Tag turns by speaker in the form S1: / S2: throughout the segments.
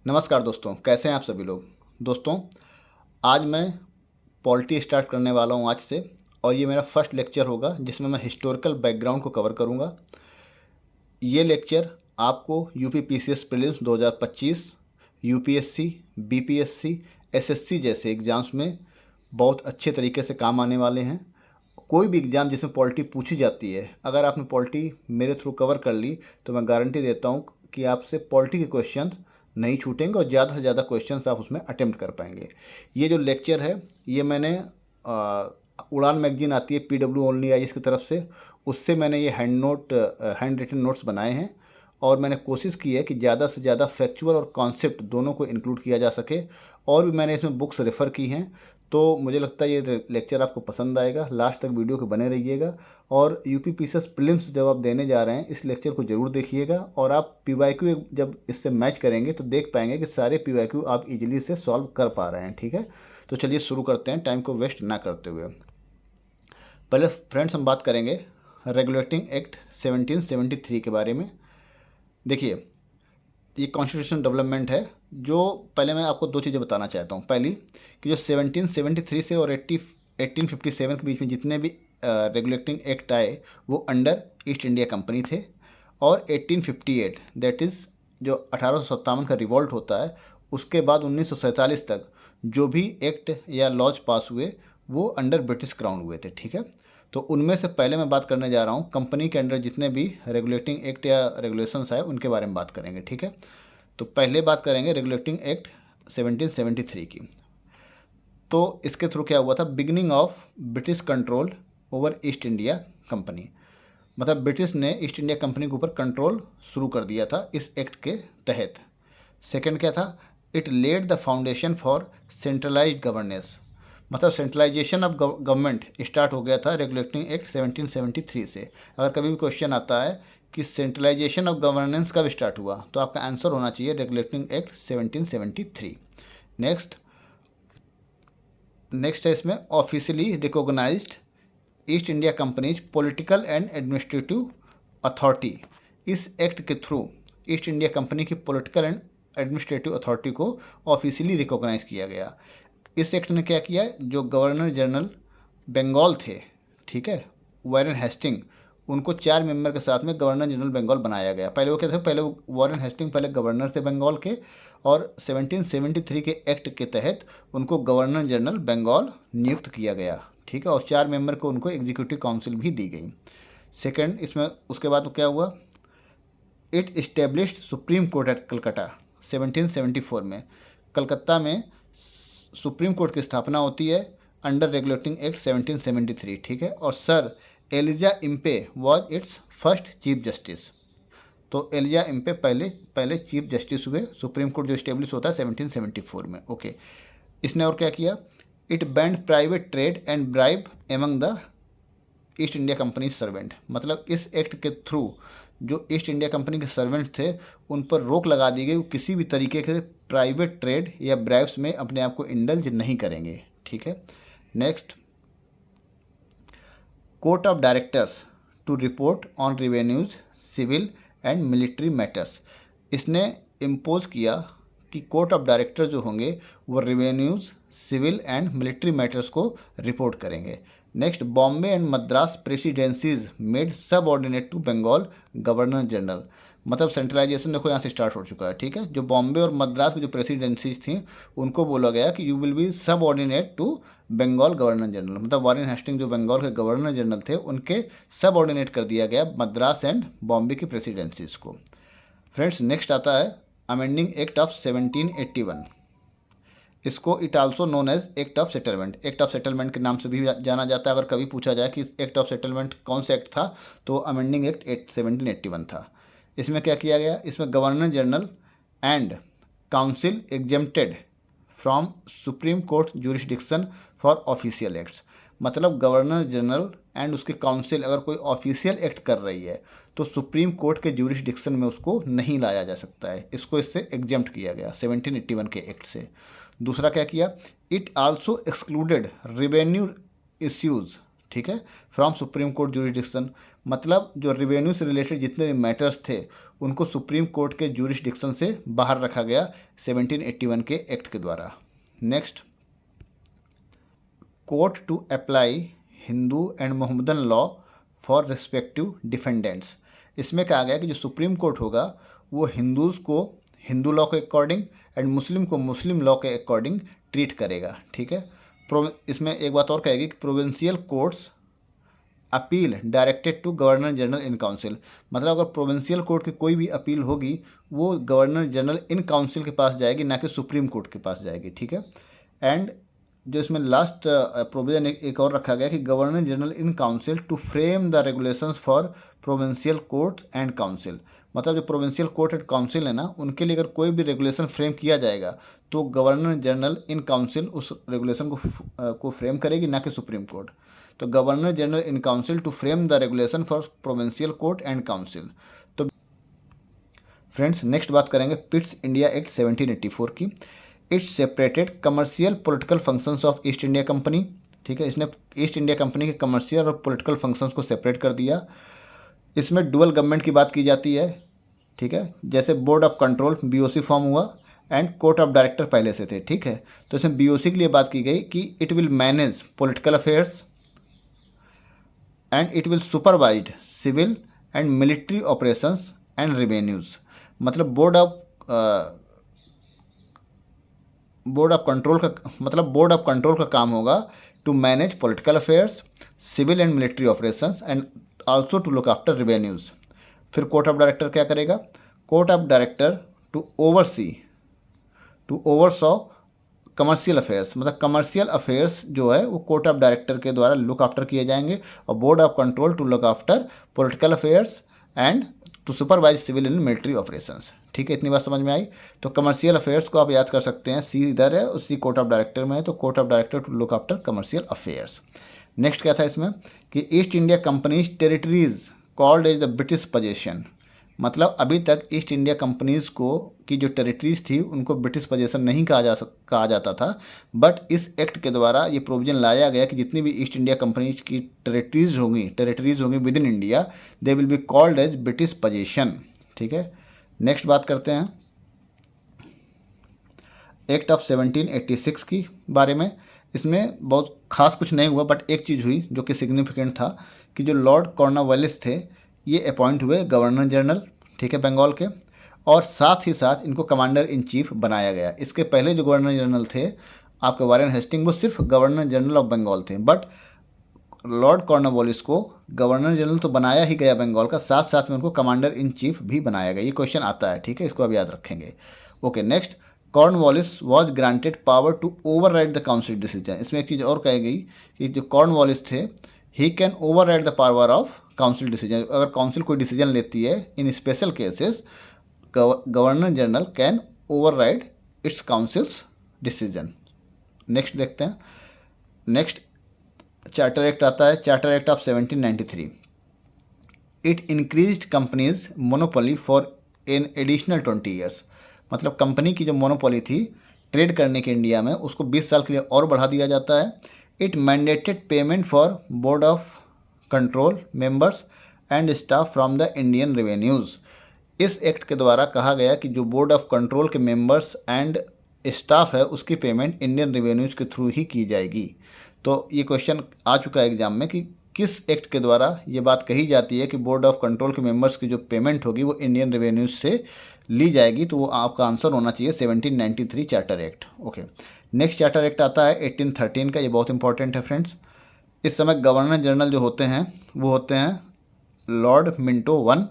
S1: नमस्कार दोस्तों, कैसे हैं आप सभी लोग। दोस्तों, आज मैं पॉलिटी स्टार्ट करने वाला हूं आज से, और ये मेरा फर्स्ट लेक्चर होगा जिसमें मैं हिस्टोरिकल बैकग्राउंड को कवर करूंगा। ये लेक्चर आपको UP PCS prelims 2025, UPSC, BPSC, SSC जैसे एग्ज़ाम्स में बहुत अच्छे तरीके से काम आने वाले हैं। कोई भी एग्ज़ाम जिसमें पॉलिटी पूछी जाती है, अगर आपने पॉलिटी मेरे थ्रू कवर कर ली तो मैं गारंटी देता हूँ कि आपसे पॉलिटी के क्वेश्चंस नहीं छूटेंगे और ज़्यादा से ज़्यादा क्वेश्चंस आप उसमें अटेम्प्ट कर पाएंगे। ये जो लेक्चर है ये मैंने उड़ान मैगजीन आती है PW ओनली आई की तरफ से, उससे मैंने ये हैंड रिटन नोट्स बनाए हैं, और मैंने कोशिश की है कि ज़्यादा से ज़्यादा फैक्चुअल और कॉन्सेप्ट दोनों को इंक्लूड किया जा सके। और भी मैंने इसमें बुक्स रेफ़र की हैं, तो मुझे लगता है ये लेक्चर आपको पसंद आएगा। लास्ट तक वीडियो के बने रहिएगा, और यूपी पीसीएस प्रीलिम्स जब आप देने जा रहे हैं इस लेक्चर को ज़रूर देखिएगा, और आप पीवाईक्यू जब इससे मैच करेंगे तो देख पाएंगे कि सारे पीवाईक्यू आप इजीली से सॉल्व कर पा रहे हैं। ठीक है, तो चलिए शुरू करते हैं टाइम को वेस्ट ना करते हुए। पहले फ्रेंड्स हम बात करेंगे रेगुलेटिंग एक्ट 1773 के बारे में। देखिए, ये कॉन्स्टिट्यूशन डेवलपमेंट है। जो पहले मैं आपको दो चीज़ें बताना चाहता हूँ। पहली कि जो 1773 से और 1857 के बीच में जितने भी रेगुलेटिंग एक्ट आए वो अंडर ईस्ट इंडिया कंपनी थे, और 1858 दैट इज़ जो 1857 का रिवॉल्ट होता है, उसके बाद 1947 तक जो भी एक्ट या लॉज पास हुए वो अंडर ब्रिटिश क्राउन हुए थे। ठीक है, तो उनमें से पहले मैं बात करने जा रहा हूँ कंपनी के अंडर जितने भी रेगुलेटिंग एक्ट या रेगुलेशंस आए उनके बारे में बात करेंगे। ठीक है, तो पहले बात करेंगे रेगुलेटिंग एक्ट 1773 की। तो इसके थ्रू क्या हुआ था, beginning of British control over east India company, मतलब ब्रिटिश ने ईस्ट इंडिया कंपनी के ऊपर कंट्रोल शुरू कर दिया था इस एक्ट के तहत। सेकंड क्या था, it led the foundation for centralised governance, मतलब सेंट्रलाइजेशन ऑफ गवर्नमेंट स्टार्ट हो गया था रेगुलेटिंग एक्ट 1773 से। अगर कभी भी क्वेश्चन आता है कि सेंट्रलाइजेशन ऑफ गवर्नेंस कब स्टार्ट हुआ, तो आपका आंसर होना चाहिए रेगुलेटिंग एक्ट 1773। नेक्स्ट है इसमें officially recognised East India companies political and administrative authority. इस एक्ट के थ्रू ईस्ट इंडिया कंपनी की पॉलिटिकल एंड एडमिनिस्ट्रेटिव अथॉरिटी को ऑफिशियली रिकॉग्नाइज किया गया। इस एक्ट ने क्या किया, जो गवर्नर जनरल बंगाल थे, ठीक है, वारेन हेस्टिंग, उनको 4 मेंबर के साथ में गवर्नर जनरल बंगाल बनाया गया। पहले वो क्या थे, पहले वो वारेन हेस्टिंग पहले गवर्नर थे बंगाल के, और 1773 के एक्ट के तहत उनको गवर्नर जनरल बंगाल नियुक्त किया गया। ठीक है, और 4 मेंबर को उनको एग्जीक्यूटिव काउंसिल भी दी गई। सेकंड इसमें उसके बाद क्या हुआ, it established supreme court at Calcutta 1774 में। कलकत्ता में सुप्रीम कोर्ट की स्थापना होती है अंडर रेगुलेटिंग एक्ट 1773। ठीक है, और sir Elijah Impey was its first chief justice. तो एलिजा इम्पे पहले चीफ जस्टिस हुए। सुप्रीम कोर्ट जो इस्टेब्लिश होता है 1774 में। ओके, इसने और क्या किया, it banned private trade and bribe among the East India Company servant, मतलब इस एक्ट के थ्रू जो ईस्ट इंडिया कंपनी के सर्वेंट थे उन पर रोक लगा दी गई, वो किसी भी तरीके के प्राइवेट ट्रेड या ब्राइब्स में अपने आप को इंडल्ज नहीं करेंगे। ठीक है, next, court of directors to report on revenues, civil and military matters. इसने इम्पोज किया कि कोर्ट ऑफ डायरेक्टर जो होंगे वो revenues, civil and military matters को रिपोर्ट करेंगे। Next, Bombay and Madras presidencies made subordinate to Bengal governor general, मतलब centralisation देखो यहाँ से स्टार्ट हो चुका है। ठीक है, जो बॉम्बे और मद्रास की जो प्रेसिडेंसीज थी उनको बोला गया कि you will be subordinate to Bengal governor general, मतलब वारेन हेस्टिंग जो बंगाल के गवर्नर जनरल थे उनके सब ऑर्डिनेट कर दिया गया मद्रास एंड बॉम्बे की प्रेसिडेंसीज को। फ्रेंड्स, नेक्स्ट आता है अमेंडिंग एक्ट ऑफ 1781। इसको it also known as act of settlement, act of settlement के नाम से भी जाना जाता है। अगर कभी पूछा जाए कि एक्ट ऑफ सेटलमेंट कौन सा एक्ट था, तो अमेंडिंग एक्ट 1781 था। इसमें क्या किया गया, इसमें governor general and council exempted from supreme court jurisdiction for official acts, मतलब गवर्नर जनरल एंड उसकी काउंसिल अगर कोई ऑफिशियल एक्ट कर रही है तो सुप्रीम कोर्ट के ज्यूरिसडिक्शन में उसको नहीं लाया जा सकता है। इसको इससे एग्जेम्प्ट किया गया 1781 के एक्ट से। दूसरा क्या किया, it also excluded revenue issues, ठीक है, फ्रॉम सुप्रीम कोर्ट ज्यूरिसडिक्शन, मतलब जो रिवेन्यू से रिलेटेड जितने भी मैटर्स थे उनको सुप्रीम कोर्ट के ज्यूरिसडिक्शन से बाहर रखा गया 1781 के एक्ट के द्वारा। Next, court to apply Hindu and Mohammedan law for respective defendants. इसमें कहा गया कि जो सुप्रीम कोर्ट होगा वो हिंदूज़ को हिंदू लॉ के अकॉर्डिंग एंड मुस्लिम को मुस्लिम लॉ के अकॉर्डिंग ट्रीट करेगा। ठीक है। इसमें एक बात और कहेगी कि provincial courts appeal directed to governor general in council. मतलब अगर प्रोविंशियल कोर्ट की कोई भी अपील होगी वो गवर्नर जनरल इन काउंसिल के पास जाएगी, ना कि सुप्रीम कोर्ट के पास जाएगी। ठीक है। एंड जो इसमें लास्ट प्रोविजन एक और रखा गया कि governor general in council to frame the regulations for provincial court and council. मतलब जो प्रोविंशियल कोर्ट एंड काउंसिल है ना, उनके लिए अगर कोई भी रेगुलेशन फ्रेम किया जाएगा तो गवर्नर जनरल इन काउंसिल उस रेगुलेशन को फ्रेम करेगी, ना कि सुप्रीम कोर्ट। तो governor general in council to frame the regulation for provincial court and council. तो फ्रेंड्स, नेक्स्ट बात करेंगे पिट्स इंडिया एक्ट 1784 की। It separated commercial political functions of East India Company. ठीक है, इसने ईस्ट इंडिया कंपनी के commercial और political functions को सेपरेट कर दिया। इसमें डुअल गवर्नमेंट की बात की जाती है। ठीक है, जैसे board of control BOC form हुआ एंड कोर्ट ऑफ डायरेक्टर पहले से थे। ठीक है, तो इसमें BOC के लिए बात की गई कि it will manage political affairs and it will supervise civil and military operations and revenues. मतलब बोर्ड ऑफ कंट्रोल का काम होगा to manage political affairs, civil and military operations and also to look after revenues. फिर court of director क्या करेगा? Court of director to oversaw commercial affairs. मतलब commercial affairs जो है वो कोर्ट ऑफ डायरेक्टर के द्वारा लुक आफ्टर किए जाएंगे, और board of control to look after political affairs and to supervise civil and military operations. ठीक है, इतनी बात समझ में आई। तो कमर्शियल अफेयर्स को आप याद कर सकते हैं, सी इधर है, उसी कोर्ट ऑफ डायरेक्टर में है, तो court of director to look after commercial affairs. Next क्या था इसमें कि East India Company's territories called as the British possession. मतलब अभी तक ईस्ट इंडिया कंपनीज को की जो टेरिटरीज थी उनको ब्रिटिश पोजेशन नहीं कहा जाता था, बट इस एक्ट के द्वारा ये प्रोविजन लाया गया कि जितनी भी ईस्ट इंडिया कंपनीज की टेरिटरीज होंगी within India, they will be called as British possession. ठीक है, नेक्स्ट बात करते हैं एक्ट ऑफ 1786 की बारे में। इसमें बहुत खास कुछ नहीं हुआ, बट एक चीज़ हुई जो कि सिग्निफिकेंट था कि जो लॉर्ड कॉर्नवालिस थे ये अपॉइंट हुए गवर्नर जनरल, ठीक है, बंगाल के, और साथ ही साथ इनको कमांडर इन चीफ बनाया गया। इसके पहले जो गवर्नर जनरल थे आपके वारेन हेस्टिंग, वो सिर्फ गवर्नर जनरल ऑफ बंगाल थे, बट लॉर्ड कॉर्नवालिस को गवर्नर जनरल तो बनाया ही गया बंगाल का, साथ साथ में उनको कमांडर इन चीफ भी बनाया गया। ये क्वेश्चन आता है, ठीक है, इसको आप याद रखेंगे। Okay, next, Cornwallis was granted power to override the council decision. इसमें एक चीज़ और कही गई कि जो कॉर्नवालिस थे ही can override the power of council decision. अगर काउंसिल कोई डिसीजन लेती है in special cases, governor general can override its council's decision. Next देखते हैं, नेक्स्ट चार्टर एक्ट आता है, charter act of 1793। It increased company's monopoly for an additional 20 years. मतलब company की जो मोनोपोली थी ट्रेड करने के इंडिया में, उसको 20 साल के लिए और बढ़ा दिया जाता है। It mandated payment for board of control members and staff from the Indian revenues. इस एक्ट के द्वारा कहा गया कि जो बोर्ड ऑफ कंट्रोल के मेंबर्स एंड स्टाफ है उसकी पेमेंट इंडियन रेवेन्यूज़ के थ्रू ही की जाएगी। तो ये क्वेश्चन आ चुका है एग्जाम में कि किस एक्ट के द्वारा ये बात कही जाती है कि बोर्ड ऑफ कंट्रोल के मेंबर्स की जो पेमेंट होगी वो इंडियन रेवेन्यूज से ली जाएगी। तो वो आपका आंसर होना चाहिए 1793 charter act. Okay, next charter act आता है 1813 का, ये बहुत इंपॉर्टेंट है फ्रेंड्स। इस समय गवर्नर जनरल जो होते हैं वो होते हैं Lord Minto one.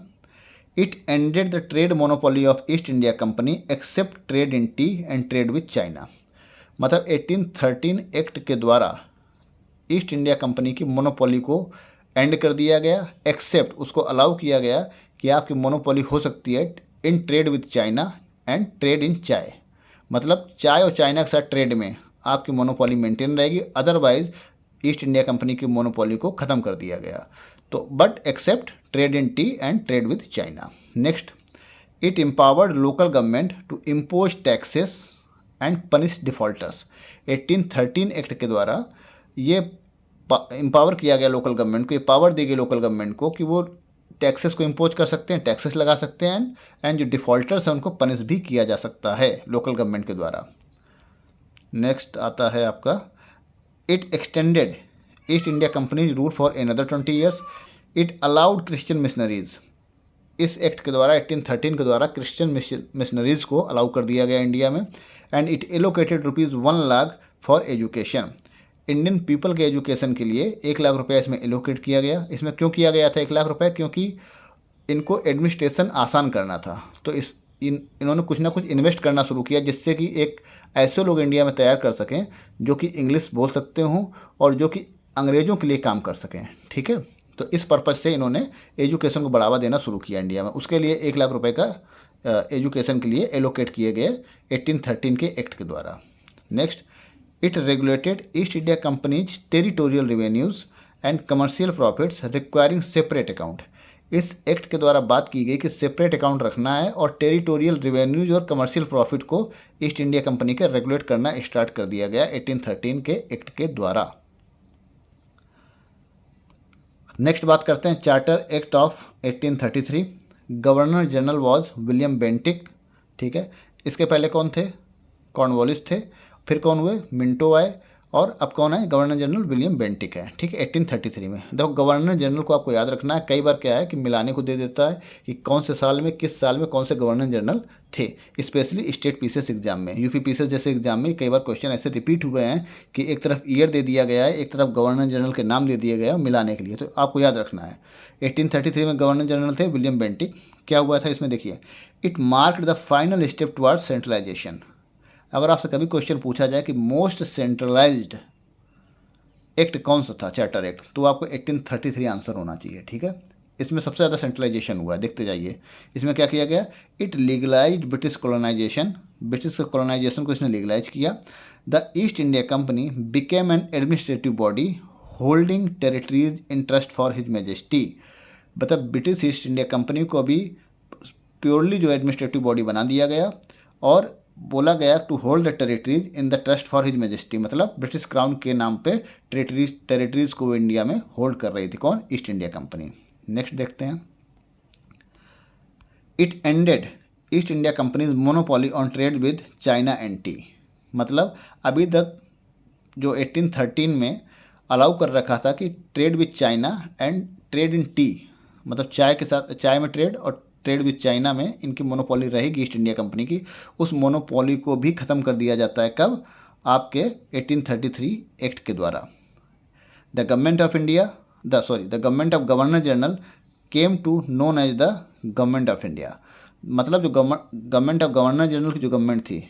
S1: It ended the trade monopoly of East India Company except trade in tea and trade with China. मतलब 1813 एक्ट के द्वारा ईस्ट इंडिया कंपनी की मोनोपोली को एंड कर दिया गया, एक्सेप्ट उसको अलाउ किया गया कि आपकी मोनोपोली हो सकती है in trade with China and trade in चाय। मतलब चाय और चाइना के साथ ट्रेड में आपकी मोनोपोली मेंटेन रहेगी, अदरवाइज ईस्ट इंडिया कंपनी की मोनोपोली को ख़त्म कर दिया गया। तो but except trade in tea and trade with China. Next, it empowered local government to impose taxes and punish defaulters. 1813 act के द्वारा ये एम्पावर किया गया लोकल गवर्नमेंट को, ये पावर दी गई लोकल गवर्नमेंट को कि वो टैक्सेस को इम्पोज कर सकते हैं, टैक्सेस लगा सकते हैं, एंड जो डिफ़ॉल्टर्स हैं उनको पनिश भी किया जा सकता है लोकल गवर्नमेंट के द्वारा। नेक्स्ट आता है आपका, it extended east India companies rule for another 20 years. It allowed Christian missionaries. इस एक्ट के द्वारा 1813 के द्वारा क्रिश्चियन मिशनरीज को अलाउ कर दिया गया इंडिया में। And it allocated ₹1,00,000 for education. Indian people के एजुकेशन के लिए 1,00,000 रुपये इसमें एलोकेट किया गया। इसमें क्यों किया गया था 1,00,000 रुपये? क्योंकि इनको एडमिनिस्ट्रेशन आसान करना था, तो इन्होंने कुछ ना कुछ इन्वेस्ट करना शुरू किया जिससे कि एक ऐसे लोग इंडिया में तैयार कर सकें जो कि इंग्लिश बोल सकते हों और जो कि अंग्रेज़ों के लिए काम कर सकें। ठीक है, तो इस पर्पज़ से इन्होंने एजुकेशन को बढ़ावा देना शुरू किया इंडिया में। उसके लिए 1,00,000 रुपये का एजुकेशन के लिए एलोकेट किए गए 1813 के एक्ट के द्वारा। Next, it regulated east India companies territorial revenues and commercial profits requiring separate account. इस एक्ट के द्वारा बात की गई कि सेपरेट अकाउंट रखना है और टेरिटोरियल रेवेन्यूज और कमर्शियल प्रॉफिट को ईस्ट इंडिया कंपनी के रेगुलेट करना स्टार्ट कर दिया गया 1813 के एक्ट के द्वारा। नेक्स्ट बात करते हैं charter act of 1833। Governor general was William Bentinck. ठीक है, इसके पहले कौन थे? कॉर्नवालिस थे। फिर कौन हुए? मिंटो आए, और अब कौन है? गवर्नर जनरल विलियम बेंटिक है। ठीक है, 1833 में। देखो, गवर्नर जनरल को आपको याद रखना है। कई बार क्या है कि मिलाने को दे देता है कि कौन से साल में, किस साल में कौन से गवर्नर जनरल थे। स्पेशली स्टेट पीसीएस एग्जाम में, यूपी पीसीएस जैसे एग्जाम में कई बार क्वेश्चन ऐसे रिपीट हुए हैं कि एक तरफ ईयर दे दिया गया है, एक तरफ गवर्नर जनरल के नाम दे दिए गए हैं मिलाने के लिए, तो आपको याद रखना है। 1833 में गवर्नर जनरल थे विलियम बेंटिक। क्या हुआ था इसमें देखिए, it marked the final step towards centralisation. अगर आपसे कभी क्वेश्चन पूछा जाए कि मोस्ट सेंट्रलाइज्ड एक्ट कौन सा था, चार्टर एक्ट, तो आपको 1833 आंसर होना चाहिए। ठीक है, इसमें सबसे ज़्यादा सेंट्रलाइजेशन हुआ है, देखते जाइए। इसमें क्या किया गया? It legalise British colonisation. British colonisation को इसने लीगलाइज किया। The East India Company became an administrative body holding territories in trust for his majesty. मतलब ब्रिटिश ईस्ट इंडिया कंपनी को अभी प्योरली जो एडमिनिस्ट्रेटिव बॉडी बना दिया गया और बोला गया to hold the territories in the trust for his majesty. मतलब ब्रिटिश क्राउन के नाम पे टेरिटरीज को इंडिया में होल्ड कर रही थी। कौन? East India company. नेक्स्ट देखते हैं, it ended east India companies monopoly on trade with China and T. मतलब अभी तक जो 1813 में अलाउ कर रखा था कि trade with China and trade in T, मतलब चाय के साथ, चाय में ट्रेड और ट्रेड विद चाइना में इनकी मोनोपोली रहेगी ईस्ट इंडिया कंपनी की। उस मोनोपोली को भी ख़त्म कर दिया जाता है कब? आपके 1833 एक्ट के द्वारा। The government of India the government of governor general came to known as the government of India. मतलब जो गवर्नमेंट ऑफ गवर्नर जनरल की जो गवर्नमेंट थी,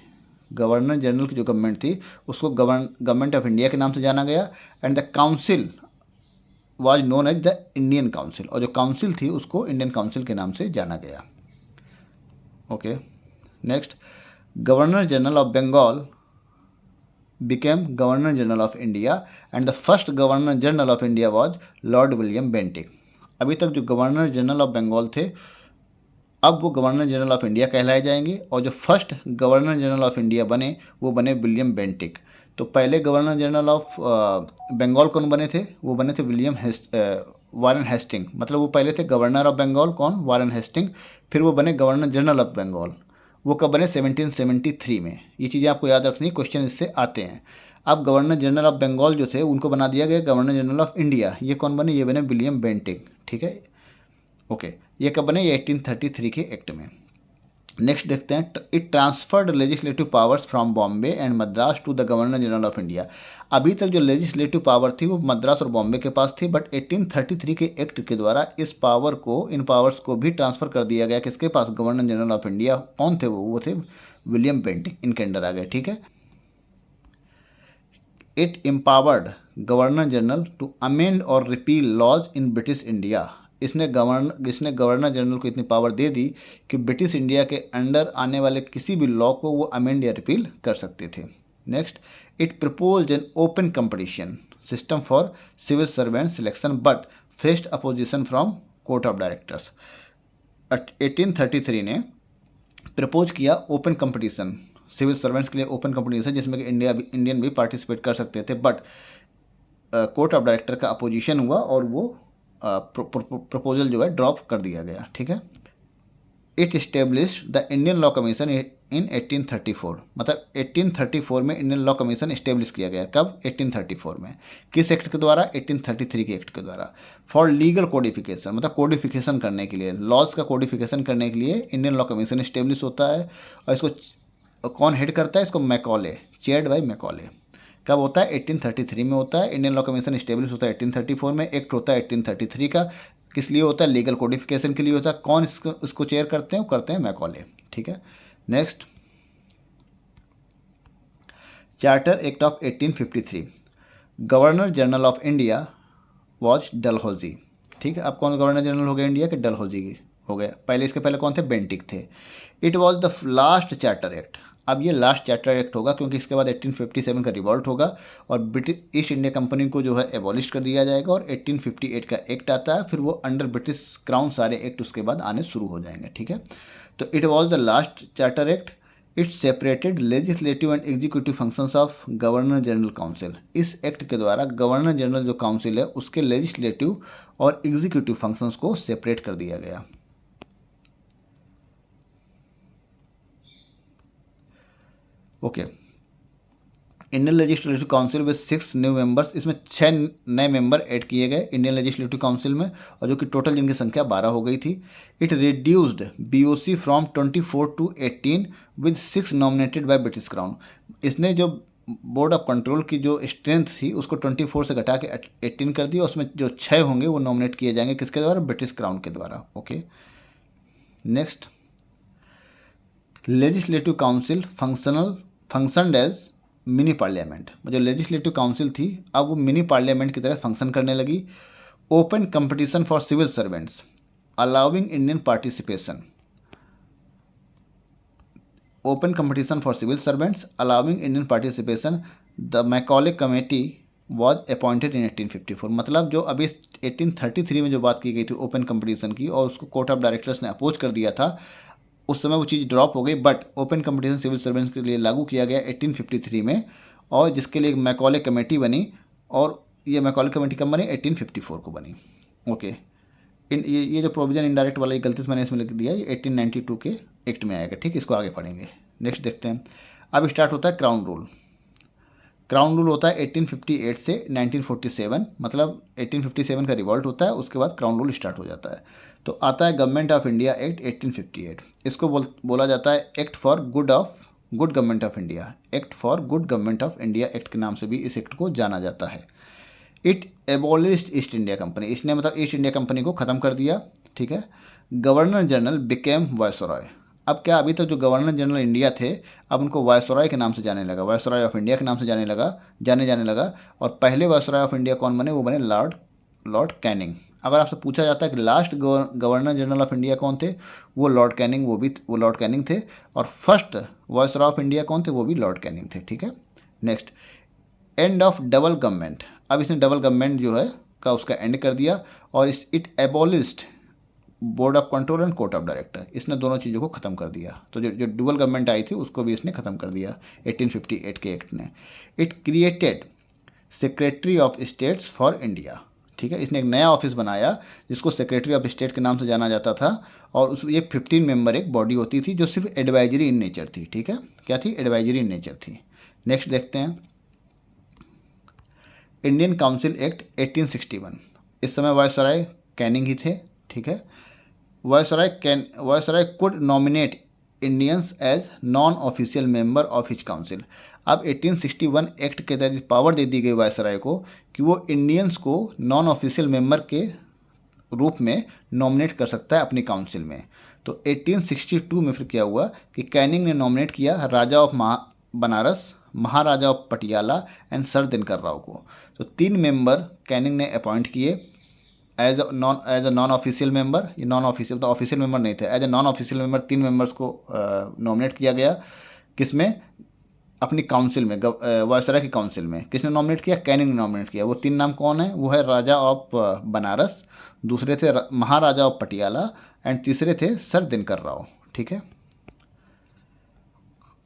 S1: गवर्नर जनरल की जो गवर्नमेंट थी उसको गवर्नमेंट ऑफ इंडिया के नाम से जाना गया। And the council was known as the Indian council, और जो काउंसिल थी उसको इंडियन काउंसिल के नाम से जाना गया। Okay, next, governor general of Bengal became Governor General of India and the first Governor General of India was Lord William Bentinck। अभी तक जो गवर्नर जनरल ऑफ बंगाल थे अब वो गवर्नर जनरल ऑफ इंडिया कहलाए जाएंगे, और जो first governor general of India बने वो बने विलियम बेंटिक। तो पहले गवर्नर जनरल ऑफ बंगाल कौन बने थे? वो बने थे वारन हेस्टिंग। मतलब वो पहले थे गवर्नर ऑफ बंगाल, कौन? वारन हेस्टिंग। फिर वो बने गवर्नर जनरल ऑफ बंगाल। वो कब बने? 1773 में। ये चीज़ें आपको याद रखनी, क्वेश्चन इससे आते हैं। अब गवर्नर जनरल ऑफ बंगाल जो थे उनको बना दिया गया गवर्नर जनरल ऑफ इंडिया। ये कौन बने? ये बने विलियम बेंटिक। ठीक है, ओके, ये कब बने? ये 1833 के एक्ट में। नेक्स्ट देखते हैं, it transferred legislative powers from Bombay and Madras to the governor general of India. अभी तक जो लेजिस्लेटिव पावर थी वो मद्रास और बॉम्बे के पास थी, बट 1833 के एक्ट के द्वारा इन पावर्स को भी ट्रांसफर कर दिया गया। किसके पास? Governor general of India. कौन थे वो थे विलियम बेंटिक, इनके अंडर आ गए। ठीक है, it empowered governor general to amend और repeal laws in British India. इसने गवर्नर जनरल को इतनी पावर दे दी कि ब्रिटिश इंडिया के अंडर आने वाले किसी भी लॉ को वो अमेंड या रिपील कर सकते थे। Next, it proposed an open competition system for civil servant selection but faced opposition from court of directors. 1833 ने प्रपोज किया ओपन कंपटीशन, सिविल सर्वेंट्स के लिए ओपन कंपटीशन जिसमें कि इंडियन भी पार्टिसिपेट कर सकते थे, बट कोर्ट ऑफ डायरेक्टर का अपोजिशन हुआ और वो प्रपोजल जो है ड्रॉप कर दिया गया, ठीक है। It established the Indian law commission इन 1834, मतलब 1834 में इंडियन लॉ कमीशन इस्टेब्लिश किया गया। कब? 1834 में। किस एक्ट के द्वारा? 1833 के एक्ट के द्वारा। फॉर लीगल कोडिफिकेशन, मतलब कोडिफिकेशन करने के लिए, लॉज का कोडिफिकेशन करने के लिए इंडियन लॉ कमीशन इस्टेब्लिश होता है। और इसको कौन हेड करता है? इसको मैकॉले, चेयर्ड बाय मैकॉले। कब होता है? 1833 में होता है। इंडियन लॉ कमीशन इस्टेब्लिश होता है 1834 में। एक्ट होता है 1833 का। किस लिए होता है? लीगल कोडिफिकेशन के लिए होता है। कौन इसको चेयर करते हैं? वो करते हैं मैकॉले, ठीक है। Next, charter act of 1853। Governor general of India was Dalhousie, ठीक है। अब कौन गवर्नर जनरल हो गया इंडिया के? डलहौजी हो गया। पहले, इसके पहले कौन थे? बेंटिक थे। It was the last charter act. अब ये लास्ट चार्टर एक्ट होगा क्योंकि इसके बाद 1857 का रिवॉल्ट होगा और ब्रिटिश ईस्ट इंडिया कंपनी को जो है एबॉलिश कर दिया जाएगा और 1858 का एक्ट आता है। फिर वो अंडर ब्रिटिश क्राउन सारे एक्ट उसके बाद आने शुरू हो जाएंगे, ठीक है। तो it was the last charter act. It separated legislative and executive functions of governor general council. इस एक्ट के द्वारा गवर्नर जनरल जो काउंसिल है उसके लेजिस्लेटिव और एग्जीक्यूटिव फंक्शंस को सेपरेट कर दिया गया। Okay, Indian legislative council with 6 new members. इसमें 6 नए मेंबर ऐड किए गए इंडियन लेजिस्लेटिव काउंसिल में, और जो कि टोटल जिनकी संख्या 12 हो गई थी। It reduced BOC from 24 to 18 with 6 nominated by British crown. इसने जो बोर्ड ऑफ कंट्रोल की जो स्ट्रेंथ थी उसको 24 से घटा के 18 कर दिया। उसमें जो 6 होंगे वो नॉमिनेट किए जाएंगे किसके द्वारा? ब्रिटिश क्राउन के द्वारा। Okay, next, legislative council functioned as mini parliament. जो लेजिस्लेटिव काउंसिल थी अब वो मिनी पार्लियामेंट की तरह फंक्शन करने लगी। Open competition for civil servants allowing Indian participation. Open competition for civil servants allowing Indian participation. The Macaulay committee was appointed in 1854। मतलब जो अभी 1833 में जो बात की गई थी ओपन कंपटीशन की और उसको कोर्ट ऑफ डायरेक्टर्स ने अपोज कर दिया था, उस समय वो चीज़ ड्रॉप हो गई। But open competition civil servants के लिए लागू किया गया 1853 में, और जिसके लिए एक मैकॉले कमेटी बनी। और ये मैकॉले कमेटी कब बनी? 1854 को बनी। ओके, ये जो प्रोविजन इनडायरेक्ट वाला गलती से मैंने इसमें लिख दिया, ये 1892 के एक्ट में आएगा, ठीक। इसको आगे पढ़ेंगे। नेक्स्ट देखते हैं। अब स्टार्ट होता है क्राउन रूल। क्राउन रूल होता है 1858 से 1947, मतलब 1857 का रिवॉल्ट होता है, उसके बाद क्राउन रूल स्टार्ट हो जाता है। तो आता है गवर्नमेंट ऑफ इंडिया एक्ट 1858। इसको बोला जाता है act for good government of India. Act for good government of India act के नाम से भी इस एक्ट को जाना जाता है। It abolished east India company. इसने मतलब ईस्ट इंडिया कंपनी को ख़त्म कर दिया, ठीक है। Governor general became viceroy. अब क्या, अभी तक जो गवर्नर जनरल इंडिया थे अब उनको वायसरॉय के नाम से जाने लगा, वायसरॉय ऑफ इंडिया के नाम से जाने लगा। और पहले वायसरॉय ऑफ इंडिया कौन बने? वो बने लॉर्ड कैनिंग। अगर आपसे पूछा जाता है कि last governor general of India कौन थे, वो लॉर्ड कैनिंग, वो लॉर्ड कैनिंग थे। और फर्स्ट वायसरॉय ऑफ इंडिया कौन थे? वो भी लॉर्ड कैनिंग थे, ठीक है। Next, end of double government. अब इसने डबल गवर्नमेंट जो है का उसका एंड कर दिया। और it abolished board of control and court of director. इसने दोनों चीज़ों को ख़त्म कर दिया। तो जो डुअल गवर्नमेंट आई थी उसको भी इसने ख़त्म कर दिया 1858 के एक्ट ने। It created secretary of states for India, ठीक है। इसने एक नया ऑफिस बनाया जिसको सेक्रेटरी ऑफ स्टेट के नाम से जाना जाता था। और उस ये 15 मेंबर एक बॉडी होती थी जो सिर्फ एडवाइजरी इन नेचर थी, ठीक है। क्या थी? एडवाइजरी इन नेचर थी। नेक्स्ट देखते हैं, इंडियन काउंसिल एक्ट 1861। इस समय वायसराय कैनिंग ही थे, ठीक है। Viceroy could nominate Indians as non official member of his council. अब 1861 एक्ट के तहत पावर दे दी गई वायसराय को कि वो इंडियंस को नॉन ऑफिशियल मेंबर के रूप में नॉमिनेट कर सकता है अपनी काउंसिल में। तो 1862 में फिर क्या हुआ कि कैनिंग ने नॉमिनेट किया Raja of Banaras, Maharaja of Patiala and sir Dinkar Rao को। तो 3 मेंबर कैनिंग ने अपॉइंट किए as a non official member. ये नॉन ऑफिशियल, तो ऑफिशियल मेंबर नहीं थे। As a non official member 3 members को नॉमिनेट किया गया। किसमें? अपनी काउंसिल में, वायसराय की काउंसिल में। किसने नॉमिनेट किया? कैनिंग ने नॉमिनेट किया। वो 3 नाम कौन है? वो है राजा ऑफ बनारस, दूसरे थे महाराजा ऑफ पटियाला एंड तीसरे थे सर दिनकर राव, ठीक है।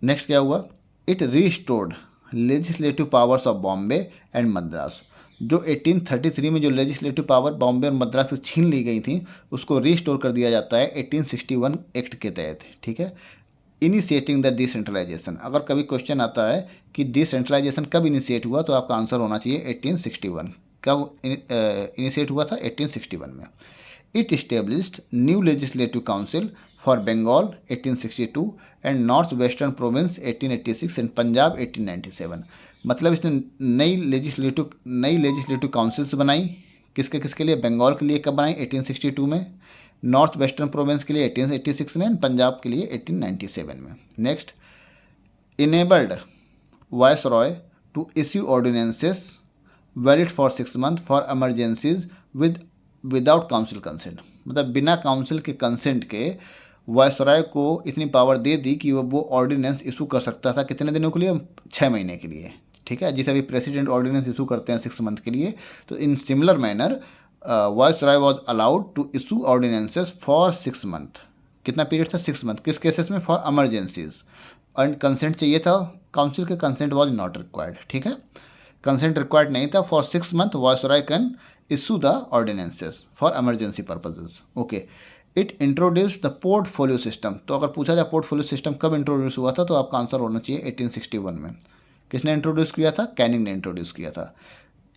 S1: नेक्स्ट क्या हुआ? It restored legislative powers of Bombay and Madras. जो 1833 में जो लेजिस्लेटिव पावर बॉम्बे और मद्रास से छीन ली गई थी उसको रिस्टोर कर दिया जाता है 1861 एक्ट के तहत, ठीक है। इनिशिएटिंग द डिसेंट्रलाइजेशन, अगर कभी क्वेश्चन आता है कि डिसेंट्रलाइजेशन कब इनिशिएट हुआ तो आपका आंसर होना चाहिए 1861। कब इनिशिएट हुआ था? 1861 में। It established new legislative council for Bengal 1862 and north western province 1886 and Punjab 1897। मतलब इसने नई लेजिस्लेटिव काउंसिल्स बनाई, किसके लिए? बंगाल के लिए कब बनाई? 1862 में, नॉर्थ वेस्टर्न प्रोविंस के लिए 1886 में, पंजाब के लिए 1897 में। Next, enabled viceroy to issue ordinances valid for 6 month for emergencies without council consent. मतलब बिना काउंसिल के कंसेंट के वायसरॉय को इतनी पावर दे दी कि वो ऑर्डिनेंस इशू कर सकता था कितने दिनों के लिए? 6 महीने के लिए, ठीक है। जिसे अभी प्रेसिडेंट ऑर्डिनेंस इशू करते हैं 6 मंथ के लिए, तो in similar manner viceroy was allowed to issue ordinances for 6 month. कितना पीरियड था? 6 मंथ। किस केसेस में? For emergencies. एंड कंसेंट चाहिए था काउंसिल के, कंसेंट वॉज नॉट रिक्वायर्ड, ठीक है। कंसेंट रिक्वायर्ड नहीं था। For 6 month viceroy can issue the ordinances for emergency purposes, okay. It introduced the portfolio system. तो अगर पूछा जाए पोर्टफोलियो सिस्टम कब इंट्रोड्यूस हुआ था तो आपका आंसर होना चाहिए 1861 में। किसने इंट्रोड्यूस किया था? कैनिंग ने इंट्रोड्यूस किया था।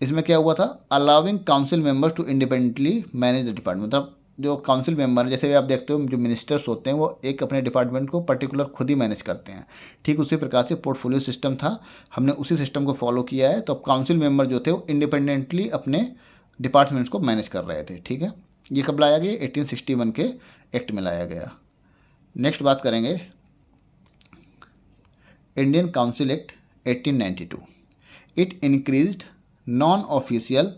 S1: इसमें क्या हुआ था? Allowing council members to independently manage the department. मतलब जो काउंसिल मेंबर, जैसे आप देखते हो जो मिनिस्टर्स होते हैं वो एक अपने डिपार्टमेंट को पर्टिकुलर खुद ही मैनेज करते हैं, ठीक उसी प्रकार से पोर्टफोलियो सिस्टम था, हमने उसी सिस्टम को फॉलो किया है। तो अब काउंसिल मेंबर जो थे वो इंडिपेंडेंटली अपने डिपार्टमेंट्स को मैनेज कर रहे थे, ठीक है। ये कब लाया गया? 1861 के एक्ट में लाया गया। नेक्स्ट बात करेंगे Indian council act 1892। It increased non official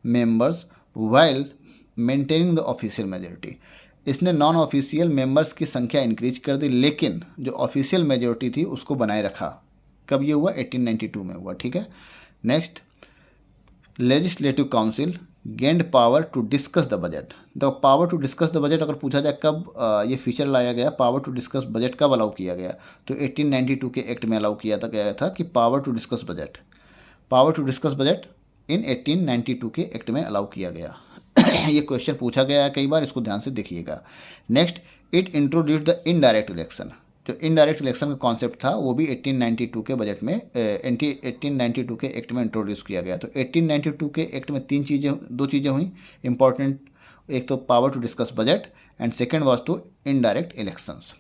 S1: members while maintaining the official majority. इसने नॉन ऑफिशियल मेंबर्स की संख्या इंक्रीज कर दी, लेकिन जो ऑफिशियल मेजोरिटी थी उसको बनाए रखा। कब ये हुआ? 1892 में हुआ, ठीक है। Next, legislative council gained power to discuss the budget. The power to discuss the budget अगर पूछा जाए कब ये फीचर लाया गया, पावर टू डिस्कस बजट कब अलाउ किया गया, तो 1892 के एक्ट में अलाउ किया गया था कि power to discuss budget in 1892 के एक्ट में अलाउ किया गया। ये क्वेश्चन पूछा गया है कई बार, इसको ध्यान से देखिएगा। Next, it introduced the indirect election. जो इनडायरेक्ट इलेक्शन का कॉन्सेप्ट था वो भी 1892 के बजट में 1892 के एक्ट में इंट्रोड्यूस किया गया। तो 1892 के एक्ट में दो चीज़ें हुई इंपॉर्टेंट, एक तो power to discuss budget and second was to indirect elections.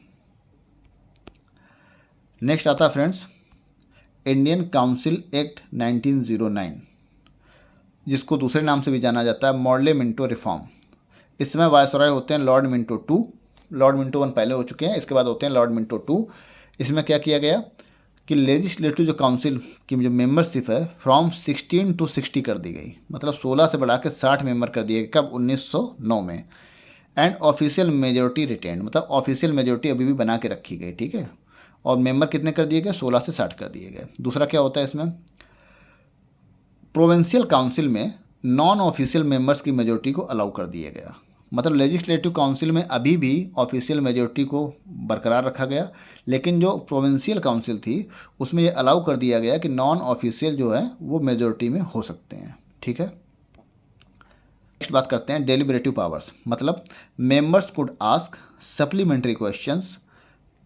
S1: Next आता फ्रेंड्स इंडियन काउंसिल एक्ट 1909, जिसको दूसरे नाम से भी जाना जाता है मॉडले मिंटो रिफॉर्म। इस समय वायसरॉय होते हैं लॉर्ड मिंटो 2, लॉर्ड मिंटो 1 पहले हो चुके हैं, इसके बाद होते हैं लॉर्ड मिंटो 2। इसमें क्या किया गया कि लेजिस्लेटिव जो काउंसिल की जो मेंबरशिप है फ्रॉम 16 to 60 कर दी गई, मतलब 16 से बढ़ा के 60 मेंबर कर दिए गए। कब? 1909 में। एंड ऑफिशियल मेजोरिटी रिटेन, मतलब ऑफिशियल मेजोरिटी अभी भी बना के रखी गई, ठीक है। और मेंबर कितने कर दिए गए? 16 से 60 कर दिए गए। दूसरा क्या होता है इसमें, प्रोविंशियल काउंसिल में नॉन ऑफिशियल मेंबर्स की मेजोरिटी को अलाउ कर दिया गया। मतलब लेजिस्लेटिव काउंसिल में अभी भी ऑफिशियल मेजोरिटी को बरकरार रखा गया, लेकिन जो प्रोविंशियल काउंसिल थी उसमें ये अलाउ कर दिया गया कि नॉन ऑफिशियल जो है वो मेजोरिटी में हो सकते हैं, ठीक है। नेक्स्ट बात करते हैं डेलिबरेटिव पावर्स। मतलब members could ask supplementary questions,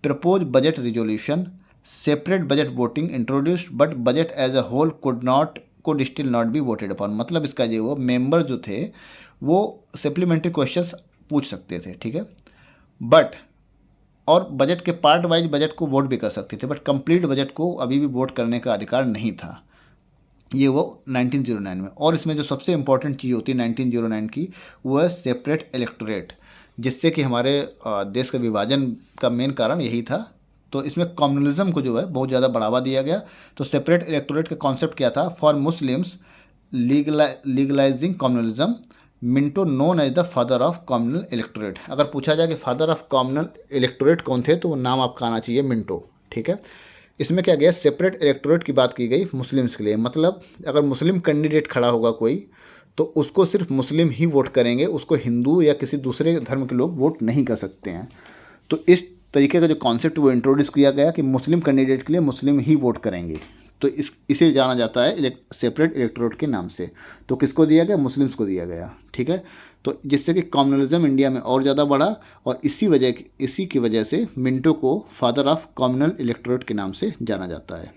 S1: propose budget resolution, separate budget voting introduced, but budget as a whole could still not be voted upon. मतलब इसका ये वो मेंबर जो थे वो सप्लीमेंट्री क्वेश्चंस पूछ सकते थे, ठीक है, बट और बजट के पार्ट वाइज बजट को वोट भी कर सकते थे, बट कंप्लीट बजट को अभी भी वोट करने का अधिकार नहीं था। ये वो 1909 में। और इसमें जो सबसे इंपॉर्टेंट चीज़ होती है 1909 की वो है सेपरेट इलेक्टोरेट, जिससे कि हमारे देश का विभाजन का मेन कारण यही था। तो इसमें कम्युनलिज्म को जो है बहुत ज़्यादा बढ़ावा दिया गया। तो सेपरेट इलेक्टोरेट का कॉन्सेप्ट क्या था? For Muslims legalising communalism, Minto known as the father of communal electorate. अगर पूछा जाए कि फादर ऑफ कम्युनल इलेक्टोरेट कौन थे तो वो नाम आपका आना चाहिए मिंटो, ठीक है। इसमें क्या गया, सेपरेट इलेक्टोरेट की बात की गई मुस्लिम्स के लिए। मतलब अगर मुस्लिम कैंडिडेट खड़ा होगा कोई तो उसको सिर्फ मुस्लिम ही वोट करेंगे, उसको हिंदू या किसी दूसरे धर्म के लोग वोट नहीं कर सकते हैं। तो इस तरीके का जो कॉन्सेप्ट वो इंट्रोड्यूस किया गया कि मुस्लिम कैंडिडेट के लिए मुस्लिम ही वोट करेंगे, तो इसे जाना जाता है सेपरेट इलेक्टोरेट के नाम से। तो किसको दिया गया? मुस्लिम्स को दिया गया, ठीक है। तो जिससे कि कम्युनलिज्म इंडिया में और ज़्यादा बढ़ा, और इसी की वजह से मिंटो को फादर ऑफ कम्युनल इलेक्टोरेट के नाम से जाना जाता है।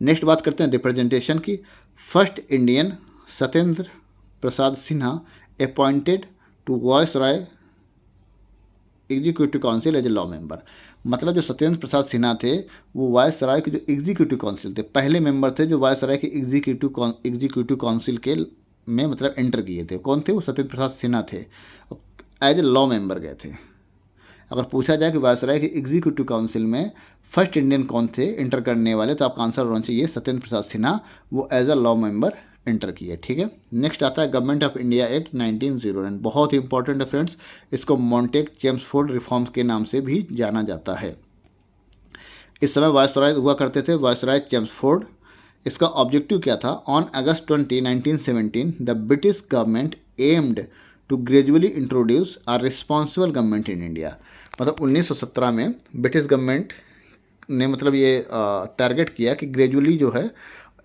S1: नेक्स्ट बात करते हैं रिप्रेजेंटेशन की। First Indian Satyendra Prasad Sinha appointed to viceroy executive council as a law member. मतलब जो सत्येंद्र प्रसाद सिन्हा थे वो वायसराय के जो एग्जीक्यूटिव काउंसिल थे, पहले मेंबर थे जो वायसराय के एग्जीक्यूटिव काउंसिल के में मतलब एंटर किए थे। कौन थे वो? सत्येंद्र प्रसाद सिन्हा थे, एज ए लॉ मेंबर गए थे। अगर पूछा जाए कि वायसराय के एग्जीक्यूटिव काउंसिल में फर्स्ट इंडियन कौन थे एंटर करने वाले, तो आपका आंसर होना चाहिए सत्येंद्र प्रसाद सिन्हा, वो as a law member enter किए, ठीक है। नेक्स्ट आता है गवर्नमेंट ऑफ इंडिया एक्ट 1909, बहुत ही इंपॉर्टेंट है फ्रेंड्स। इसको मॉन्टेक चेम्सफोर्ड रिफॉर्म्स के नाम से भी जाना जाता है। इस समय वायसराय हुआ करते थे वायसराय चेम्सफोर्ड। इसका ऑब्जेक्टिव क्या था? On August 20, 1917 the British government aimed to gradually introduce a responsible government in India. मतलब 1917 में ब्रिटिश गवर्नमेंट ने मतलब ये टारगेट किया कि ग्रेजुअली जो है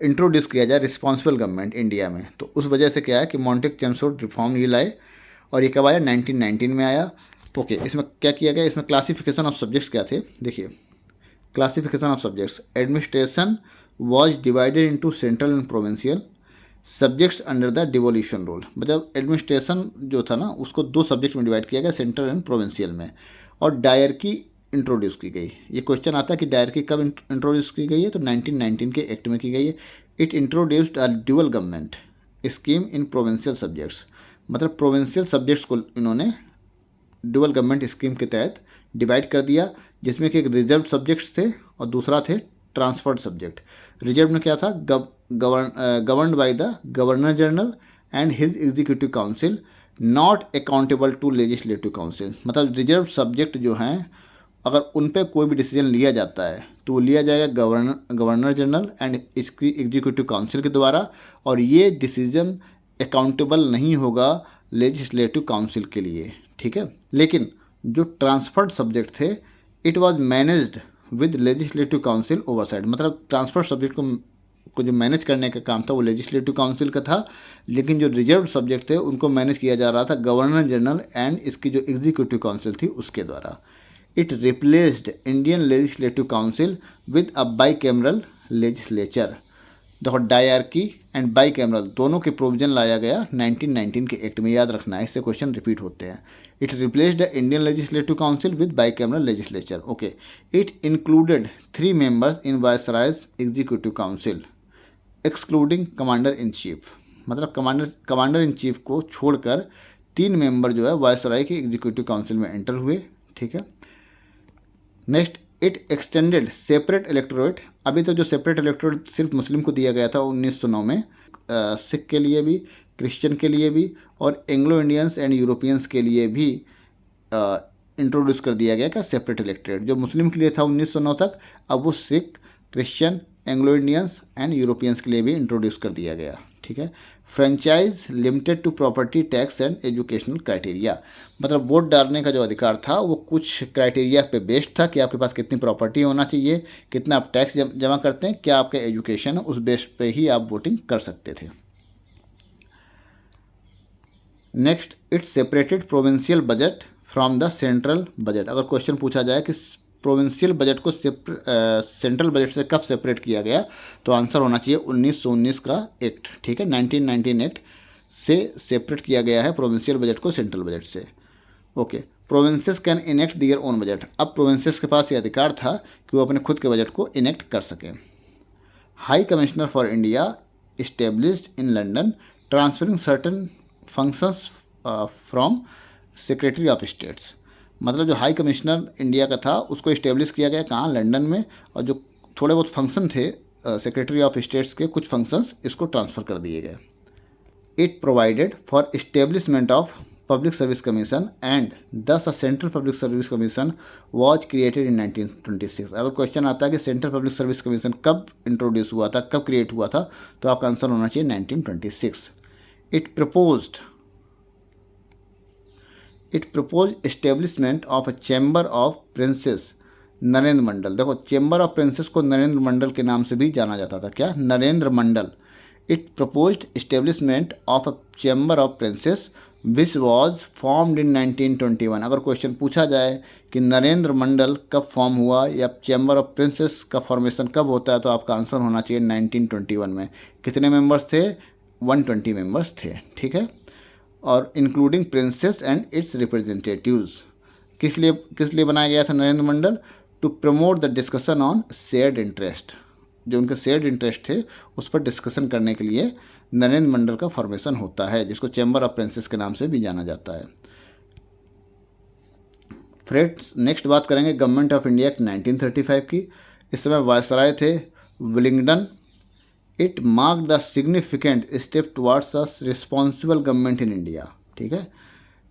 S1: इंट्रोड्यूस किया जाए रिस्पॉन्सिबल गवर्नमेंट इंडिया में। तो उस वजह से क्या है कि मॉन्टेक चेम्सफोर्ड रिफॉर्म ये लाए, और ये कब आया? 1919 में आया। ओके, इसमें क्या किया गया? इसमें क्लासिफिकेशन ऑफ सब्जेक्ट्स क्या थे? देखिए, classification of subjects, administration was divided into central and provincial subjects under the devolution rule. मतलब एडमिनिस्ट्रेशन जो था ना उसको दो सब्जेक्ट में डिवाइड किया गया, सेंट्रल एंड प्रोविंशियल में। और डायरकी इंट्रोड्यूस की गई। ये क्वेश्चन आता है कि डायरकी कब इंट्रोड्यूस की गई है? तो 1919 के एक्ट में की गई है। It introduced a dual government scheme in provincial subjects. मतलब प्रोविंशियल सब्जेक्ट्स को इन्होंने ड्यूअल गवर्नमेंट स्कीम के तहत डिवाइड कर दिया, जिसमें कि एक रिजर्व सब्जेक्ट्स थे और दूसरा थे ट्रांसफर्ड सब्जेक्ट। रिजर्व में क्या था? Governed by the governor general and his executive council not accountable to legislative council. मतलब रिजर्व सब्जेक्ट जो हैं अगर उन पर कोई भी डिसीजन लिया जाता है तो वो लिया जाएगा गवर्नर जनरल एंड इसकी एग्जीक्यूटिव काउंसिल के द्वारा, और ये डिसीजन अकाउंटेबल नहीं होगा लेजिस्लेटिव काउंसिल के लिए, ठीक है। लेकिन जो ट्रांसफर्ड सब्जेक्ट थे it was managed with legislative council oversight. मतलब ट्रांसफर्ड सब्जेक्ट को जो मैनेज करने का काम था वो लेजिस्लेटिव काउंसिल का था, लेकिन जो रिजर्व सब्जेक्ट थे उनको मैनेज किया जा रहा था गवर्नर जनरल एंड इसकी जो एग्जीक्यूटिव काउंसिल थी उसके द्वारा। It replaced Indian legislative council with a bicameral legislature. देखो, डायरकी एंड बाईकैमरल दोनों के प्रोविजन लाया गया 1919 के एक्ट में, याद रखना है, इससे क्वेश्चन रिपीट होते हैं। It replaced the Indian legislative council with bicameral legislature. Okay, it included 3 members in viceroy's executive council excluding commander in chief. मतलब कमांडर इन चीफ को छोड़कर 3 मेंबर जो है वायसराय के एग्जीक्यूटिव काउंसिल में एंटर हुए, ठीक है। Next, it extended separate electorate. अभी तक जो सेपरेट इलेक्टोरेट सिर्फ मुस्लिम को दिया गया था 1909 में, सिख के लिए भी, क्रिश्चियन के लिए भी और एंग्लो इंडियंस एंड यूरोपियंस के लिए भी इंट्रोड्यूस कर दिया गया का सेपरेट इलेक्टोरेट। जो मुस्लिम के लिए था 1909 तक, अब वो Sikh, Christian, Anglo Indians and Europeans के लिए भी इंट्रोड्यूस कर दिया गया, ठीक है। Franchise limited to property tax and educational criteria. मतलब वोट डालने का जो अधिकार था वो कुछ क्राइटेरिया पे बेस्ड था कि आपके पास कितनी प्रॉपर्टी होना चाहिए, कितना आप टैक्स जमा करते हैं, क्या आपका एजुकेशन है, उस बेस पे ही आप वोटिंग कर सकते थे। Next, it separated provincial budget from the central budget. अगर क्वेश्चन पूछा जाए कि प्रोविंशियल बजट को सेंट्रल बजट से कब सेपरेट किया गया, तो आंसर होना चाहिए 1919 का एक्ट, ठीक है। 1919 एक्ट से सेपरेट किया गया है प्रोविंशियल बजट को सेंट्रल बजट से। Okay, provinces can enact their own budget. अब प्रोविंसेस के पास ये अधिकार था कि वो अपने खुद के बजट को इनेक्ट कर सकें। High commissioner for India established in London transferring certain functions from secretary of states. मतलब जो हाई कमिश्नर इंडिया का था उसको इस्टेब्लिश किया गया कहाँ? लंदन में। और जो थोड़े बहुत फंक्शन थे सेक्रेटरी ऑफ स्टेट्स के, कुछ फंक्शंस इसको ट्रांसफ़र कर दिए गए। It provided for establishment of public service commission and thus a central public service commission was created in 1926। अगर क्वेश्चन आता है कि सेंट्रल पब्लिक सर्विस कमीशन कब इंट्रोड्यूस हुआ था, कब क्रिएट हुआ था, तो आपका आंसर होना चाहिए 1926। It proposed establishment of a chamber of princes Narendra Mandal. देखो चेंबर ऑफ प्रिंसेस को नरेंद्र मंडल के नाम से भी जाना जाता था। क्या? Narendra Mandal. It proposed establishment of a chamber of princes which was formed in 1921। अगर क्वेश्चन पूछा जाए कि नरेंद्र मंडल कब फॉर्म हुआ या चैम्बर ऑफ प्रिंसेस का फॉर्मेशन कब होता है, तो आपका आंसर होना चाहिए 1921 में। कितने मेंबर्स थे? 120 मेंबर्स थे। ठीक है, और including princes and its representatives. किस लिए बनाया गया था Narendra Mandal? To promote the discussion on shared interest. जो उनके शेयर्ड इंटरेस्ट थे उस पर डिस्कशन करने के लिए नरेंद्र मंडल का फॉर्मेशन होता है, जिसको चैम्बर ऑफ प्रिंसेस के नाम से भी जाना जाता है। फ्रेंड्स, नेक्स्ट बात करेंगे गवर्नमेंट ऑफ इंडिया एक्ट 1935 की। इस समय वायसराय थे Willingdon. It mark the significant step towards a responsible government in India. ठीक है,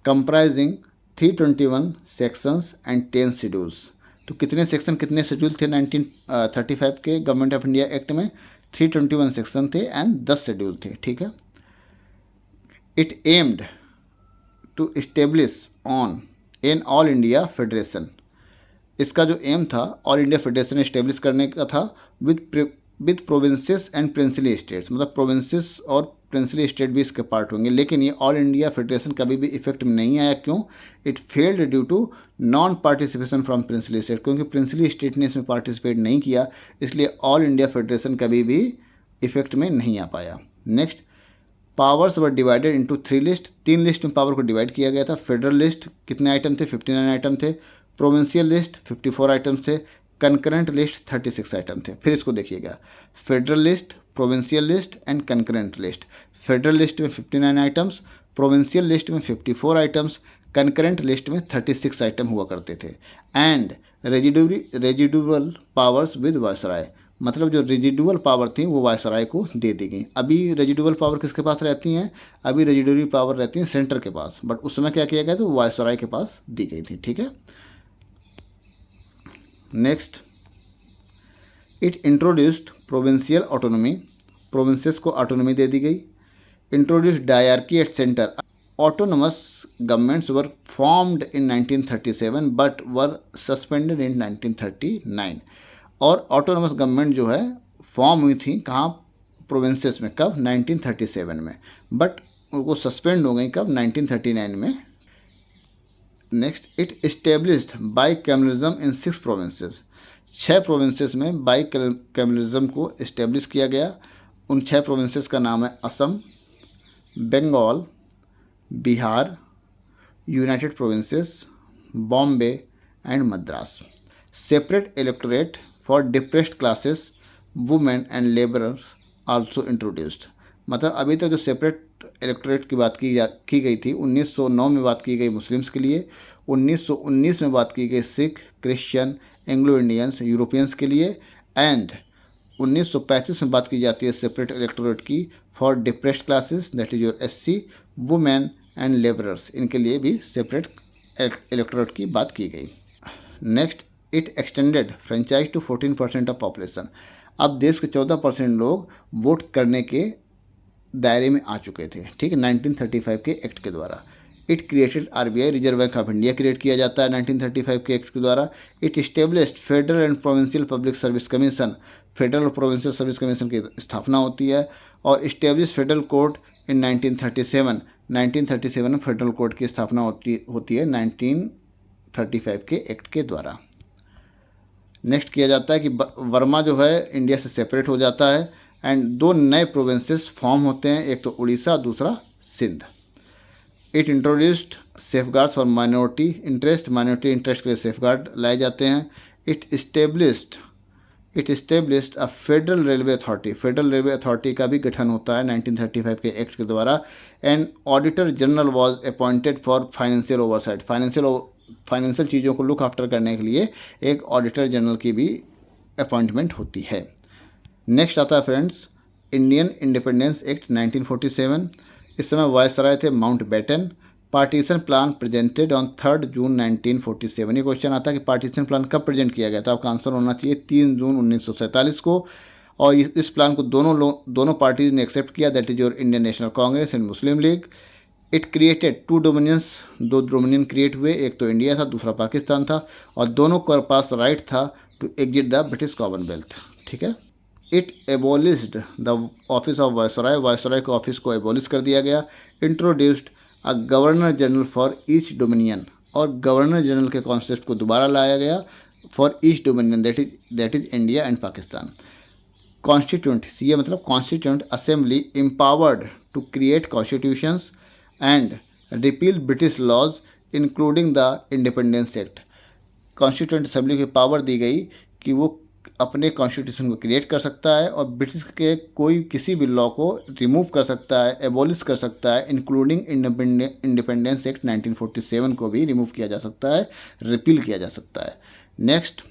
S1: कंप्राइजिंग 321 सेक्शंस एंड 10 शेड्यूल्स। तो कितने सेक्शन कितने शेड्यूल थे 1935 के गवर्नमेंट ऑफ इंडिया एक्ट में? 321 सेक्शन थे एंड 10 शेड्यूल थे। ठीक है, it aimed to establish on an all India federation. इसका जो एम था ऑल इंडिया फेडरेशन इस्टेब्लिश करने का था with provinces and princely states. मतलब प्रोविंसेस और प्रिंसली स्टेट भी इसके पार्ट होंगे, लेकिन ये ऑल इंडिया फेडरेशन कभी भी इफेक्ट में नहीं आया। क्यों? It failed due to non participation from princely state. क्योंकि प्रिंसली स्टेट ने इसमें पार्टिसिपेट नहीं किया, इसलिए ऑल इंडिया फेडरेशन कभी भी इफेक्ट में नहीं आ पाया। Next, powers were divided into 3 list. 3 list में पावर को डिवाइड किया गया था। फेडरल लिस्ट कितने आइटम थे? 59 आइटम थे। प्रोविंशियल लिस्ट 54 आइटम्स थे। कंकरेंट लिस्ट 36 आइटम थे। फिर इसको देखिएगा, federal list, provincial list and concurrent list. Federal list में 59 आइटम्स, प्रोविंशियल लिस्ट में 54 आइटम्स, कंकरेंट लिस्ट में 36 आइटम हुआ करते थे। And residual powers with viceroy. मतलब जो रेजिडुअल पावर थी वो वायसराय को दे दी गई। अभी रेजिडुअल पावर किसके पास रहती हैं? अभी रेजिडुअल पावर रहती हैं सेंटर के पास, बट उस समय क्या किया गया था? वायसराय के पास दी गई थी। ठीक है, next, it introduced provincial autonomy. Provinces को ऑटोनॉमी दे दी गई। Introduced dyarchy at centre. Autonomous governments were formed in 1937 but were suspended in 1939। और ऑटोनमस गवर्नमेंट जो है फॉर्म हुई थी कहाँ? प्रोविंसेस में। कब? 1937 में। बट वो सस्पेंड हो गई कब? 1939 में। Next, it established bicameralism in 6 provinces. 6 provinces में बाई कैमलिज्म को इस्टेब्लिश किया गया। उन 6 प्रोविंसेस का नाम है Assam, Bengal, Bihar, United Provinces, Bombay and Madras. Separate electorate for depressed classes, women and labourers also introduced. मतलब अभी तक जो सेपरेट इलेक्टोरेट की बात की गई थी 1909 में बात की गई मुस्लिम्स के लिए, 1919 में बात की गई Sikh, Christian, Anglo Indians, Europeans के लिए, एंड 1935 में बात की जाती है सेपरेट इलेक्टोरेट की for depressed classes, that is your SC, women and labourers. इनके लिए भी सेपरेट इलेक्टोरेट की बात की गई। Next, it extended franchise to 14% of population. अब देश के 14% लोग वोट करने के दायरे में आ चुके थे। ठीक है, 1935 के एक्ट के द्वारा। It created RBI, reserve bank of India create किया जाता है 1935 के एक्ट के द्वारा। It established federal and provincial public service commission. Federal और प्रोविंशियल सर्विस कमीशन की स्थापना होती है। और इस्टेब्लिश फेडरल कोर्ट इन 1937। 1937 में फेडरल कोर्ट की स्थापना होती है 1935 के एक्ट के द्वारा। नेक्स्ट किया जाता है कि वर्मा जो है इंडिया से सेपरेट हो जाता है एंड 2 नए प्रोविंसेस फॉर्म होते हैं, एक तो उड़ीसा, दूसरा Sindh. It introduced safeguards for minority interest. Minority interest के लिए सेफगार्ड लाए जाते हैं। It established a federal railway authority. Federal railway authority का भी गठन होता है 1935 के एक्ट के द्वारा। And auditor general was appointed for financial oversight. Financial चीज़ों को लुक आफ्टर करने के लिए एक ऑडिटर जनरल की भी अपॉइंटमेंट होती है। नेक्स्ट आता है फ्रेंड्स इंडियन इंडिपेंडेंस एक्ट 1947। इस समय वायसराय थे Mountbatten. Partition plan presented on 3 June 1947। ये क्वेश्चन आता है कि पार्टीशन प्लान कब प्रेजेंट किया गया था? आपका आंसर होना चाहिए 3 जून 1947 को। और इस प्लान को दोनों पार्टीज ने एक्सेप्ट किया, that is your Indian National Congress and Muslim League. It created two dominions, दो डोमिनियन क्रिएट हुए, एक तो इंडिया था दूसरा पाकिस्तान था, और दोनों के पास राइट था to exit the British commonwealth. ठीक है। It abolished the office of viceroy, viceroy के ऑफिस को एबॉलिश कर दिया गया। Introduced a governor general for each dominion, और गवर्नर जनरल के कॉन्सेप्ट को दोबारा लाया गया for each dominion, that is India and Pakistan. Constituent, see मतलब constituent assembly empowered to create constitutions and repeal British laws including the Independence Act। Constituent assembly की power दी गई कि वो अपने कॉन्स्टिट्यूशन को क्रिएट कर सकता है और ब्रिटिश के कोई किसी भी लॉ को रिमूव कर सकता है, एबॉलिश कर सकता है, इंक्लूडिंग इंडिपेंडेंस एक्ट 1947 को भी रिमूव किया जा सकता है, रिपील किया जा सकता है। Next,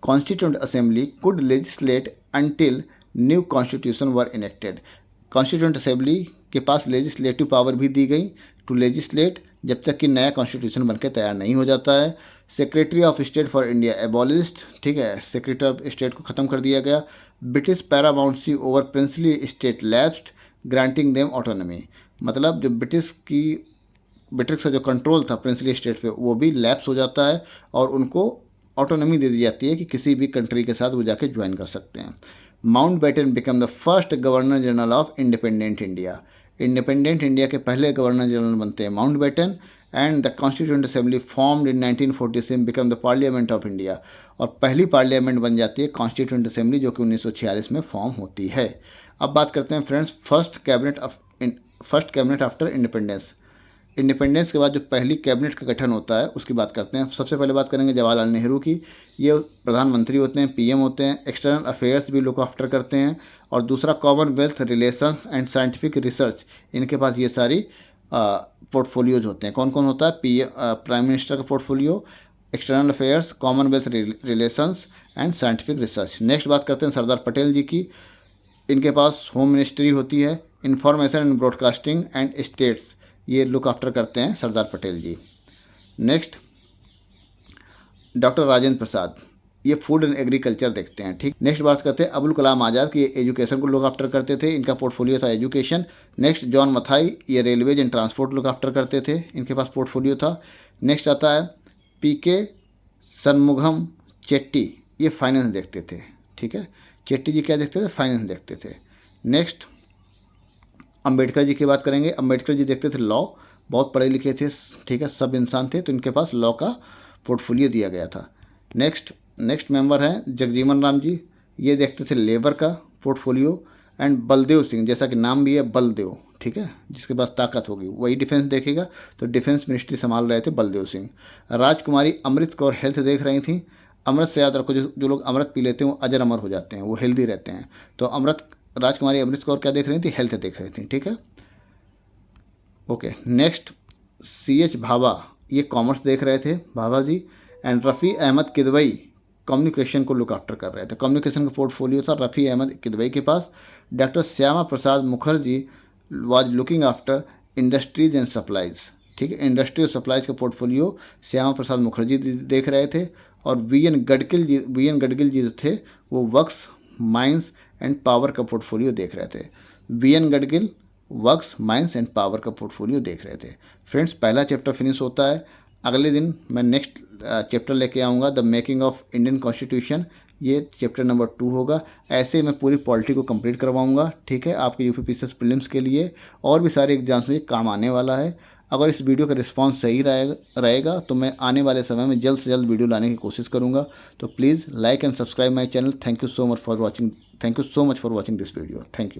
S1: Constituent Assembly could legislate until new constitution were enacted। Constituent Assembly के पास लेजिस्लेटिव पावर भी दी गई टू लेजिस्लेट, जब तक कि नया कॉन्स्टिट्यूशन बनकर तैयार नहीं हो जाता है। Secretary of state for India abolished, ठीक है, सेक्रेटरी ऑफ स्टेट को ख़त्म कर दिया गया। British paramountcy over princely state lapsed, granting them autonomy, मतलब जो ब्रिटिश का जो कंट्रोल था प्रिंसली स्टेट पे वो भी लैप्स हो जाता है और उनको ऑटोनॉमी दे दी जाती है कि किसी भी कंट्री के साथ वो जाके ज्वाइन कर सकते हैं। Mountbatten become the first governor general of independent India, independent India के पहले गवर्नर जनरल बनते हैं Mountbatten. And the constituent assembly formed in 1947 become the parliament of India, और पहली पार्लियामेंट बन जाती है कॉन्स्टिट्यूंट असेंबली जो कि 1946 में फॉर्म होती है। अब बात करते हैं friends first cabinet after independence. Independence के बाद जो पहली कैबिनेट का गठन होता है उसकी बात करते हैं। सबसे पहले बात करेंगे जवाहरलाल नेहरू की। ये प्रधानमंत्री होते हैं, पीएम होते हैं, एक्सटर्नल अफेयर्स भी लुक आफ्टर करते हैं, और दूसरा Commonwealth relations and scientific research, इनके पास ये सारी पोर्टफोलियोज होते हैं। कौन कौन होता है? प्राइम मिनिस्टर का portfolio, external affairs, Commonwealth relations and scientific research. Next बात करते हैं सरदार पटेल जी की। इनके पास होम मिनिस्ट्री होती है, information and broadcasting and states, ये लुक आफ्टर करते हैं सरदार पटेल जी। नेक्स्ट, डॉक्टर राजेंद्र प्रसाद, ये फूड एंड एग्रीकल्चर देखते हैं। ठीक, नेक्स्ट बात करते हैं अबुल कलाम आज़ाद की, ये एजुकेशन को लुक आफ्टर करते थे, इनका पोर्टफोलियो था एजुकेशन। नेक्स्ट, जॉन मथाई, ये railways and transport look after करते थे, इनके पास पोर्टफोलियो था। नेक्स्ट आता है पीके सनमुगम चेट्टी, ये फाइनेंस देखते थे। ठीक है, चेट्टी जी क्या देखते थे? फाइनेंस देखते थे। नेक्स्ट, अंबेडकर जी की बात करेंगे। अंबेडकर जी देखते थे लॉ, बहुत पढ़े लिखे थे, ठीक है, सब इंसान थे, तो इनके पास लॉ का पोर्टफोलियो दिया गया था। नेक्स्ट मेंबर हैं जगजीवन राम जी, ये देखते थे लेबर का पोर्टफोलियो। एंड बलदेव सिंह, जैसा कि नाम भी है बलदेव, ठीक है, जिसके पास ताकत होगी वही डिफेंस देखेगा, तो डिफेंस मिनिस्ट्री संभाल रहे थे बलदेव सिंह। राजकुमारी अमृत कौर हेल्थ देख रही थी। अमृत से याद रखो, जो लोग अमृत पी लेते हैं वो अजर अमर हो जाते हैं, वो हेल्दी रहते हैं। तो राजकुमारी अमृत कौर क्या देख रही थी? हेल्थ देख रही थी। ठीक है, ओके। नेक्स्ट, CH भाभा, ये कॉमर्स देख रहे थे भाभा जी। एंड रफ़ी अहमद किदवई कम्युनिकेशन को लुक आफ्टर कर रहे थे, कम्युनिकेशन का पोर्टफोलियो था रफ़ी अहमद किदवई के पास। Doctor Shyama Prasad Mukherjee was looking after industries and supplies, ठीक है, इंडस्ट्री और सप्लाइज का पोर्टफोलियो श्यामा प्रसाद मुखर्जी देख रहे थे। और वीएन गडगिल जी जो थे वो वर्क्स, माइंस एंड पावर का पोर्टफोलियो देख रहे थे। V N Gadgil works, mines and power का पोर्टफोलियो देख रहे थे। फ्रेंड्स, पहला चैप्टर फिनिश होता है। अगले दिन मैं नेक्स्ट चैप्टर लेके आऊँगा, the making of Indian constitution, ये चैप्टर नंबर 2 होगा। ऐसे मैं पूरी पॉलिटी को कंप्लीट करवाऊँगा, ठीक है, आपके यूपीपीसीएस प्रीलिम्स के लिए और भी सारे एग्जाम्स में काम आने वाला है। अगर इस वीडियो का रिस्पांस सही रहेगा तो मैं आने वाले समय में जल्द से जल्द वीडियो लाने की कोशिश करूँगा। तो please like and subscribe my channel. Thank you so much for watching this video. Thank you.